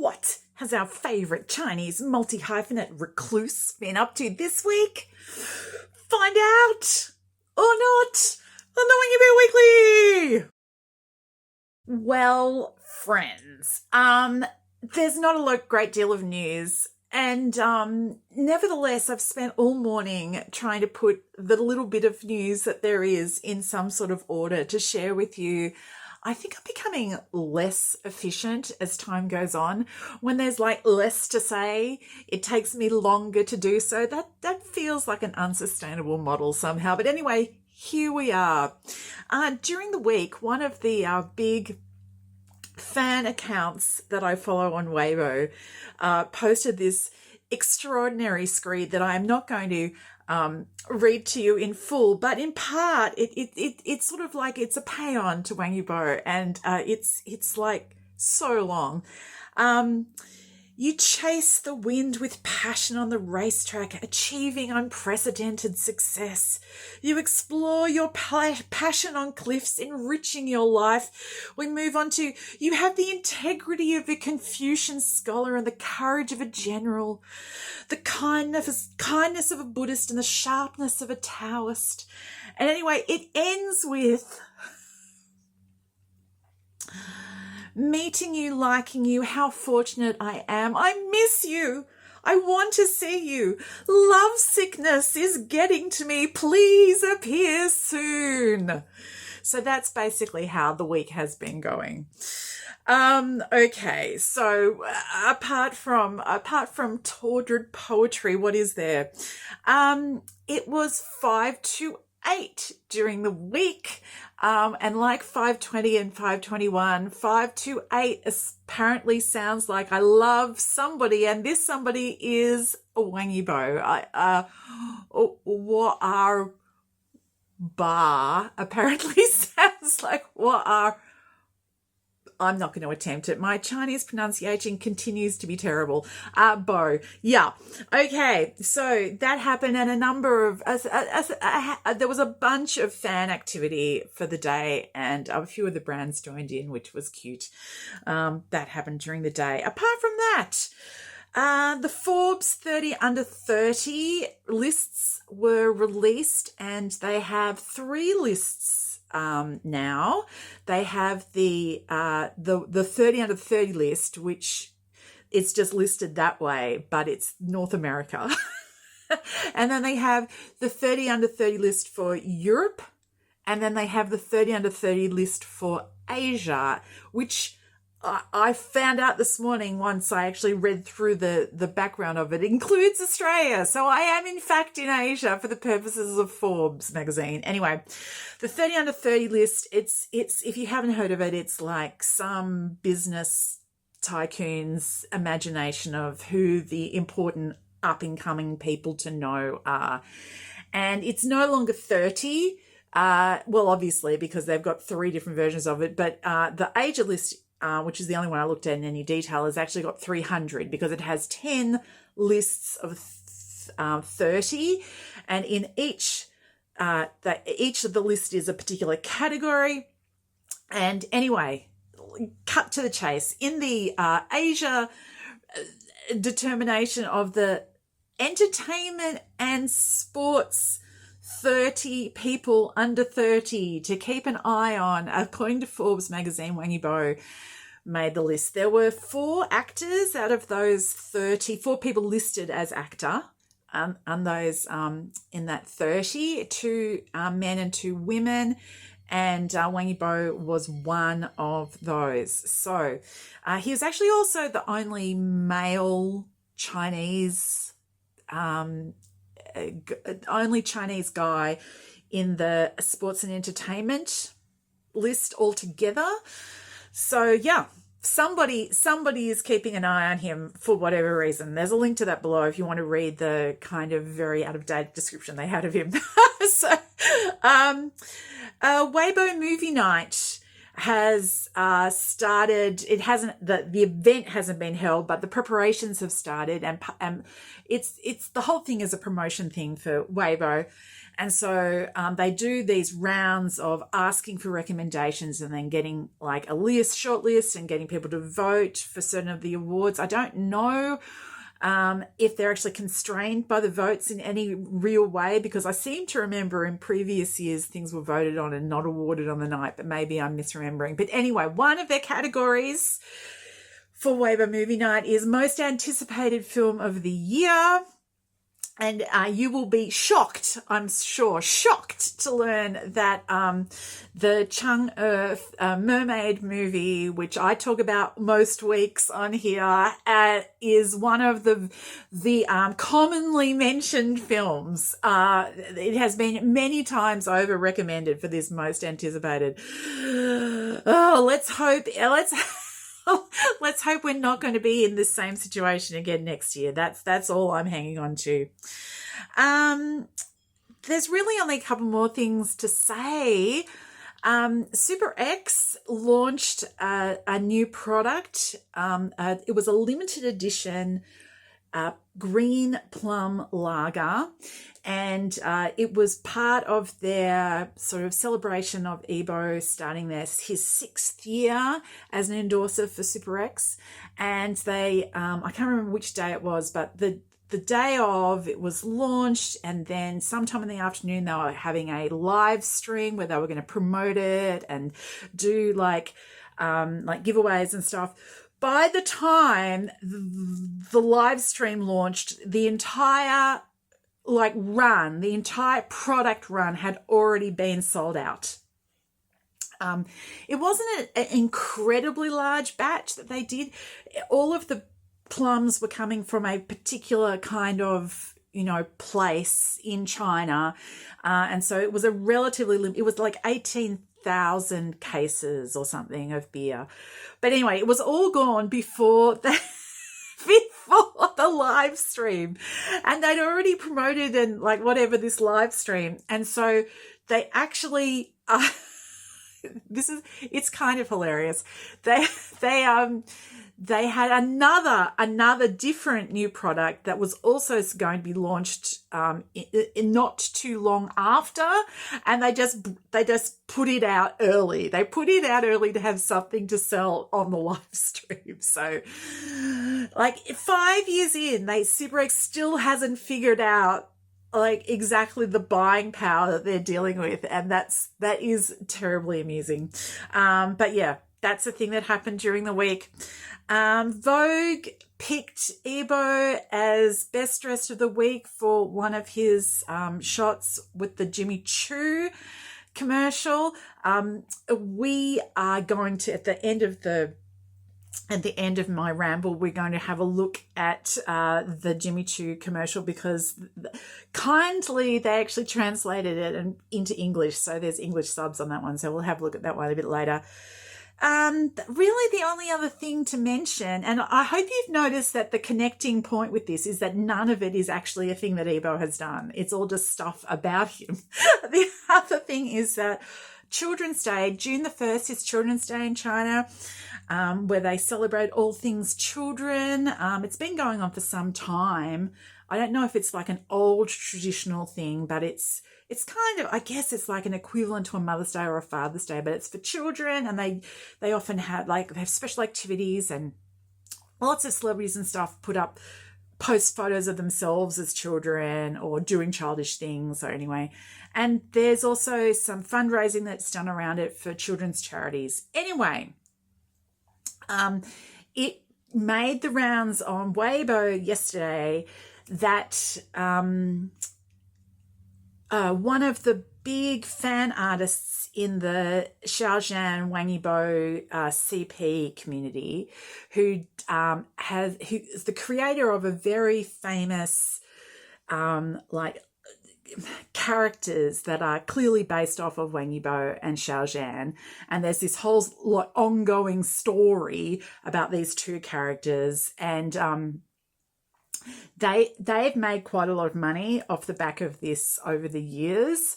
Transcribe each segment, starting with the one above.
What has our favourite Chinese multi-hyphenate recluse been up to this week? Find out or not on the Wang Yibo Weekly. Well, friends, there's not a great deal of news. And nevertheless, I've spent all morning trying to put the little bit of news that there is in some sort of order to share with you. I think I'm becoming less efficient as time goes on. When there's less to say, it takes me longer to do so. That feels like an unsustainable model somehow. But anyway, here we are. During the week, one of the big fan accounts that I follow on Weibo posted this extraordinary screed that I am not going to read to you in full, but in part it's sort of like it's a pay on to Wang Yibo, and it's like so long. You chase the wind with passion on the racetrack, achieving unprecedented success. You explore your passion on cliffs, enriching your life. We move on to, you have the integrity of a Confucian scholar and the courage of a general, the kindness of a Buddhist and the sharpness of a Taoist. And anyway, it ends with meeting you, liking you, how fortunate I am. I miss you. I want to see you. Love sickness is getting to me. Please appear soon. So that's basically how the week has been going. Okay, so apart from tortured poetry, what is there? It was 5 to 8 during the week. And like 5:20 and 5:21, 5 to 8 apparently sounds like I love somebody, and this somebody is Wang Yibo. What are bar apparently sounds like what are. I'm not going to attempt it. My Chinese pronunciation continues to be terrible. Bo. Yeah. Okay. So that happened, and a number of, there was a bunch of fan activity for the day, and a few of the brands joined in, which was cute. That happened during the day. Apart from that, the Forbes 30 under 30 lists were released, and they have 3 lists. Now they have the 30 under 30 list, which it's just listed that way, but it's North America. And then they have the 30 under 30 list for Europe, and then they have the 30 under 30 list for Asia, which I found out this morning once I actually read through the background of it. It includes Australia. So I am in fact in Asia for the purposes of Forbes magazine. Anyway, the 30 under 30 list, it's if you haven't heard of it, it's like some business tycoon's imagination of who the important up and coming people to know are. And it's no longer 30. Well, obviously, because they've got 3 different versions of it, but the Asia list, which is the only one I looked at in any detail, has actually got 300 because it has 10 lists of 30, and in each of the list is a particular category. And anyway, cut to the chase. In the Asia determination of the entertainment and sports 30 people under 30 to keep an eye on, according to Forbes magazine, Wang Yibo made the list. There were 4 actors out of those 30, 4 people listed as actor, and those in that 30, 2 men and 2 women, and Wang Yibo was one of those. So he was actually also the only male Chinese guy in the sports and entertainment list altogether. So yeah, somebody is keeping an eye on him for whatever reason. There's a link to that below if you want to read the kind of very out of date description they had of him. So Weibo movie night. has started. It hasn't, the event hasn't been held, but the preparations have started, and it's the whole thing is a promotion thing for Weibo. And so they do these rounds of asking for recommendations and then getting like a short list, and getting people to vote for certain of the awards. I don't know if they're actually constrained by the votes in any real way, because I seem to remember in previous years things were voted on and not awarded on the night, but maybe I'm misremembering. But anyway, one of their categories for Weibo Movie Night is Most Anticipated Film of the Year. And you will be shocked, I'm sure, shocked to learn that the Chang'e mermaid movie, which I talk about most weeks on here, is one of the commonly mentioned films. It has been many times over recommended for this most anticipated. Oh, let's hope we're not going to be in this same situation again next year. That's all I'm hanging on to. There's really only a couple more things to say. Super X launched a new product. It was a limited edition green plum lager, and it was part of their sort of celebration of Yibo starting his 6th year as an endorser for Super X. And they, I can't remember which day it was, but the day of it was launched, and then sometime in the afternoon they were having a live stream where they were going to promote it and do like giveaways and stuff. By the time the live stream launched, the entire the entire product run had already been sold out. It wasn't an incredibly large batch that they did. All of the plums were coming from a particular kind of, place in China. And so it was a relatively it was like 18,000 cases or something of beer. But anyway, it was all gone before the live stream, and they'd already promoted and this live stream. And so they actually it's kind of hilarious. They had another different new product that was also going to be launched in not too long after, and they just put it out early. They put it out early to have something to sell on the live stream. So 5 years in, Super X still hasn't figured out exactly the buying power that they're dealing with, and that is terribly amusing. But yeah, that's the thing that happened during the week. Vogue picked Yibo as best dressed of the week for one of his shots with the Jimmy Choo commercial. We are going to, at the end of my ramble, we're going to have a look at the Jimmy Choo commercial, because kindly they actually translated it into English, so there's English subs on that one, so we'll have a look at that one a bit later. Really the only other thing to mention, and I hope you've noticed that the connecting point with this is that none of it is actually a thing that Yibo has done. It's all just stuff about him. The other thing is that Children's Day, June the 1st is Children's Day in China, where they celebrate all things children. It's been going on for some time. I don't know if it's like an old traditional thing, but it's kind of, I guess it's like an equivalent to a Mother's Day or a Father's Day, but it's for children, and they often have they have special activities, and lots of celebrities and stuff post photos of themselves as children or doing childish things. So anyway, and there's also some fundraising that's done around it for children's charities. Anyway, it made the rounds on Weibo yesterday that one of the big fan artists in the Xiaojian Wang Yibo CP community, who is the creator of a very famous characters that are clearly based off of Wang Yibo and Xiaojian, and there's this whole ongoing story about these two characters, and they've made quite a lot of money off the back of this over the years,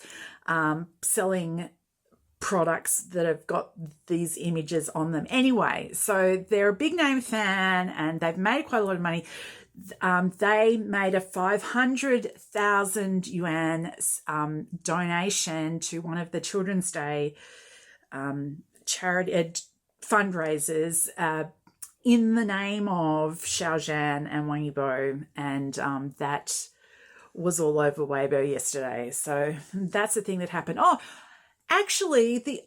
selling products that have got these images on them. Anyway, so they're a big name fan and they've made quite a lot of money. They made a 500,000 yuan donation to one of the Children's Day charity fundraisers in the name of Xiaozhan and Wang Yibo, and that was all over Weibo yesterday. So that's the thing that happened. Oh, actually,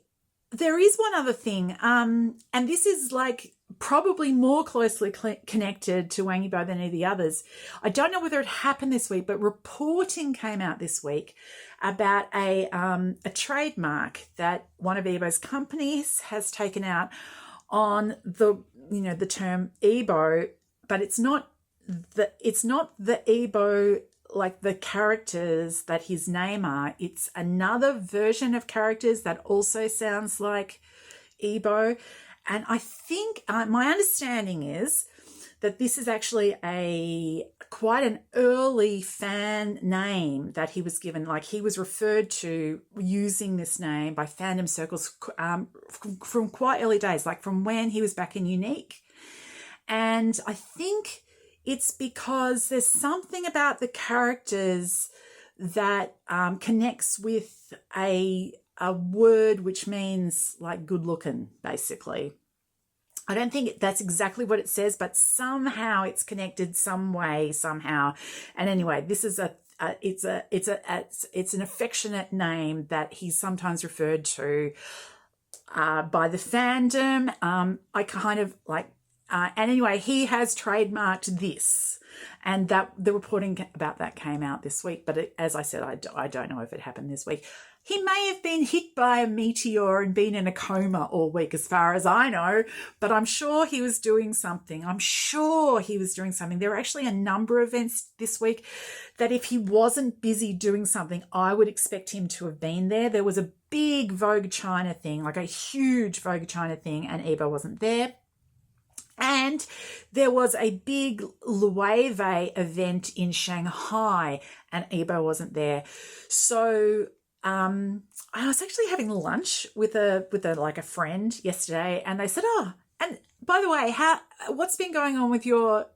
there is one other thing, and this is like probably more closely connected to Wang Yibo than any of the others. I don't know whether it happened this week, but reporting came out this week about a trademark that one of Yibo's companies has taken out on the term yibo, but it's not the yibo like the characters that his name are. It's another version of characters that also sounds like yibo. And I think my understanding is that this is actually quite an early fan name that he was given. Like, he was referred to using this name by fandom circles from quite early days, like from when he was back in Unique. And I think it's because there's something about the characters that connects with a word which means like good looking, basically. I don't think that's exactly what it says, but somehow it's connected some way, somehow. And anyway, this is it's an affectionate name that he's sometimes referred to by the fandom. I kind of like, and anyway, he has trademarked this, and that the reporting about that came out this week. But as I said, I don't know if it happened this week. He may have been hit by a meteor and been in a coma all week, as far as I know, but I'm sure he was doing something. There were actually a number of events this week that if he wasn't busy doing something, I would expect him to have been there. There was a big Vogue China thing, like a huge Vogue China thing, and Yibo wasn't there. And there was a big Loewe event in Shanghai, and Yibo wasn't there. So I was actually having lunch with a friend yesterday, and they said, "Oh, and by the way, what's been going on with your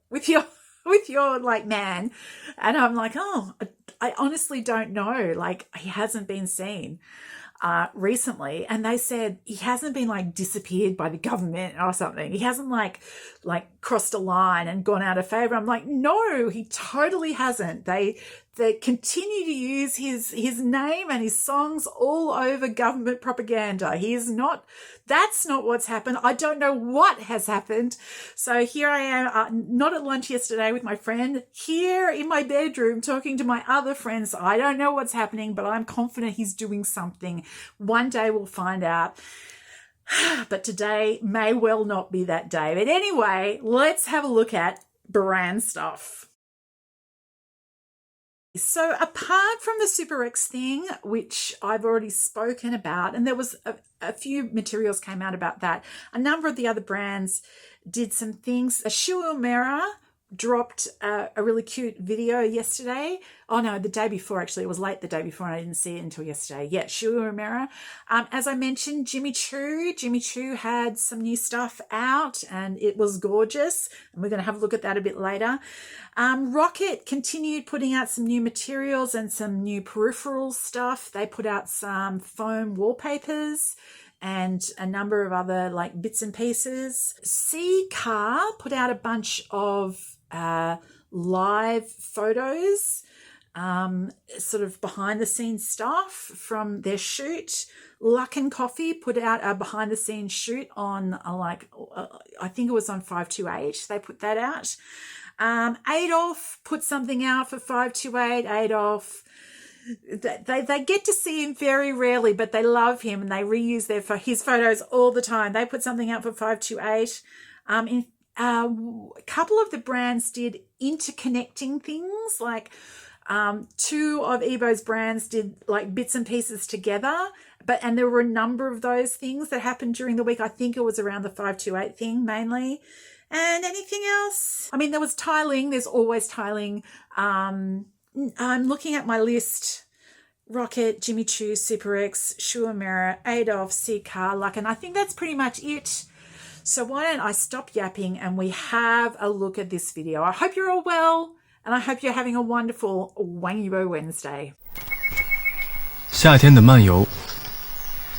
like man?" And I'm like, "Oh, I honestly don't know. Like, he hasn't been seen recently." And they said he hasn't been like disappeared by the government or something. He hasn't like crossed a line and gone out of favor. I'm like, no, he totally hasn't. They continue to use his name and his songs all over government propaganda. That's not what's happened. I don't know what has happened. So here I am, not at lunch yesterday with my friend, here in my bedroom talking to my other friends. I don't know what's happening, but I'm confident he's doing something. One day we'll find out. But today may well not be that day. But anyway, let's have a look at brand stuff. So apart from the Super X thing, which I've already spoken about, and there was a few materials came out about that, a number of the other brands did some things. Shu Uemura dropped a really cute video yesterday. Oh no, the day before, actually. It was late the day before and I didn't see it until yesterday. Yeah, Shu Uemura. As I mentioned, Jimmy Choo had some new stuff out and it was gorgeous. And we're going to have a look at that a bit later. Rocket continued putting out some new materials and some new peripheral stuff. They put out some foam wallpapers and a number of other like bits and pieces. C Car put out a bunch of live photos, sort of behind the scenes stuff from their shoot. Luck and Coffee put out a behind the scenes shoot on I think it was on 528. They put that out. Adolf put something out for 528. Adolf, they get to see him very rarely, but they love him and they reuse his photos all the time. They put something out for 528. A couple of the brands did interconnecting things, like two of Yibo's brands did like bits and pieces together, and there were a number of those things that happened during the week. I think it was around the 528 thing mainly. And anything else? I mean, there was tiling. There's always tiling. I'm looking at my list Rocket, Jimmy Choo, Super X, Shu Amira, Adolf, Sika, Luck, and I think that's pretty much it. So why don't I stop yapping and we have a look at this video. I hope you're all well, and I hope you're having a wonderful Wang Yibo Wednesday. 夏天的漫游，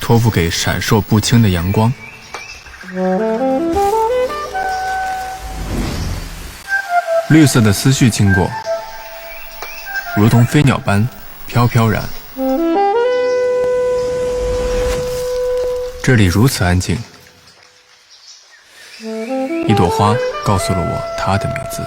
托付给闪烁不清的阳光。绿色的思绪经过，如同飞鸟般飘飘然。这里如此安静，一朵花告诉了我它的名字。